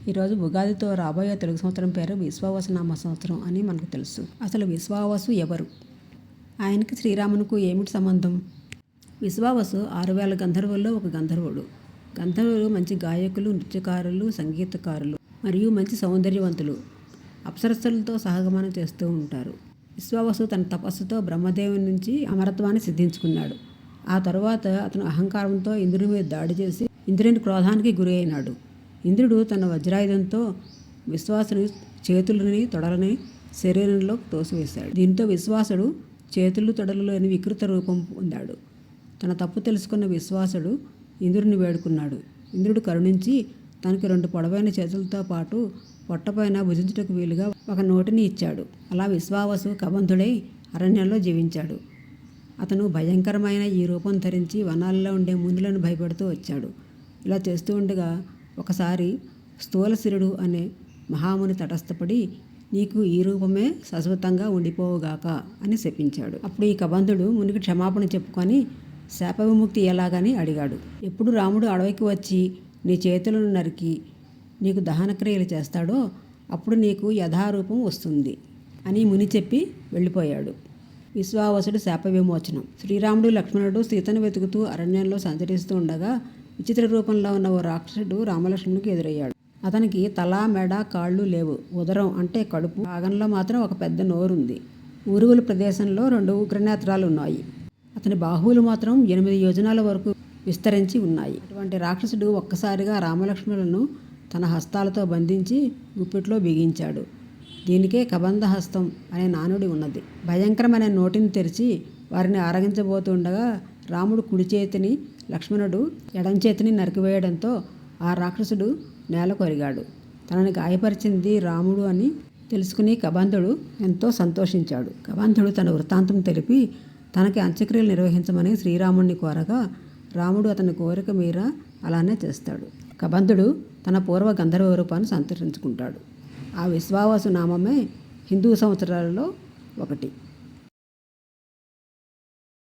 ఈరోజు ఉగాదితో రాబోయే తెలుగు సంవత్సరం పేరు విశ్వావసునామ సంవత్సరం అని మనకు తెలుసు. అసలు విశ్వావసు ఎవరు? ఆయనకి శ్రీరామునికి ఏమిటి సంబంధం? విశ్వావసు 6000 గంధర్వుల్లో ఒక గంధర్వుడు. గంధర్వులు మంచి గాయకులు, నృత్యకారులు, సంగీతకారులు మరియు మంచి సౌందర్యవంతులు. అప్సరస్సులతో సహగమనం చేస్తూ ఉంటారు. విశ్వావసు తన తపస్సుతో బ్రహ్మదేవుని నుంచి అమరత్వాన్ని సిద్ధించుకున్నాడు. ఆ తరువాత అతను అహంకారంతో ఇంద్రుని మీద దాడి చేసి ఇంద్రుని క్రోధానికి గురి అయినాడు. ఇంద్రుడు తన వజ్రాయుధంతో విశ్వాసుని చేతులని తొడలని శరీరంలో తోసివేశాడు. దీంతో విశ్వాసుడు చేతులు తొడలు లేని వికృత రూపం పొందాడు. తన తప్పు తెలుసుకున్న విశ్వాసుడు ఇంద్రుడిని వేడుకున్నాడు. ఇంద్రుడు కరుణించి తనకి 2 పొడవైన చేతులతో పాటు పొట్టపైన భుజించుటకు వీలుగా ఒక నోటిని ఇచ్చాడు. అలా విశ్వావసు కబంధుడై అరణ్యంలో జీవించాడు. అతను భయంకరమైన ఈ రూపం ధరించి వనాల్లో ఉండే మునులను భయపెడుతూ వచ్చాడు. ఇలా చేస్తూ ఉండగా ఒకసారి స్థూలశిరుడు అనే మహాముని తటస్థపడి, నీకు ఈ రూపమే శాశ్వతంగా ఉండిపోవుగాక అని శపించాడు. అప్పుడు ఈ కబంధుడు మునికి క్షమాపణ చెప్పుకొని శాప విముక్తి ఎలాగని అడిగాడు. ఎప్పుడు రాముడు అడవికి వచ్చి నీ చేతులను నరికి నీకు దహనక్రియలు చేస్తాడో అప్పుడు నీకు యథారూపం వస్తుంది అని ముని చెప్పి వెళ్ళిపోయాడు. విశ్వావసుడు శాప విమోచనం. శ్రీరాముడు లక్ష్మణుడు సీతను వెతుకుతూ అరణ్యంలో సంచరిస్తూ ఉండగా విచిత్ర రూపంలో ఉన్న ఓ రాక్షసుడు రామలక్ష్మణునికి ఎదురయ్యాడు. అతనికి తల, మెడ, కాళ్ళు లేవు. ఉదరం అంటే కడుపు భాగంలో మాత్రం ఒక పెద్ద నోరుంది. ఊరువుల ప్రదేశంలో 2 ఉగ్రనేత్రాలు ఉన్నాయి. అతని బాహువులు మాత్రం 8 యోజనాల వరకు విస్తరించి ఉన్నాయి. అటువంటి రాక్షసుడు ఒక్కసారిగా రామలక్ష్మణులను తన హస్తాలతో బంధించి గుప్పిట్లో బిగించాడు. దీనికే కబంధహస్తం అనే నానుడి ఉన్నది. భయంకరమైన నోటిని తెరిచి వారిని ఆరగించబోతుండగా రాముడు కుడి చేతిని, లక్ష్మణుడు ఎడం చేతిని నరికివేయడంతో ఆ రాక్షసుడు నేల కొరిగాడు. తనని గాయపరిచింది రాముడు అని తెలుసుకుని కబంధుడు ఎంతో సంతోషించాడు. కబంధుడు తన వృత్తాంతం తెలిపి తనకి అంత్యక్రియలు నిర్వహించమని శ్రీరాముడిని కోరగా రాముడు అతని కోరిక మీర అలానే చేస్తాడు. కబంధుడు తన పూర్వ గంధర్వ రూపాన్ని సంతరించుకుంటాడు. ఆ విశ్వావసు నామమే హిందూ సంవత్సరాలలో ఒకటి.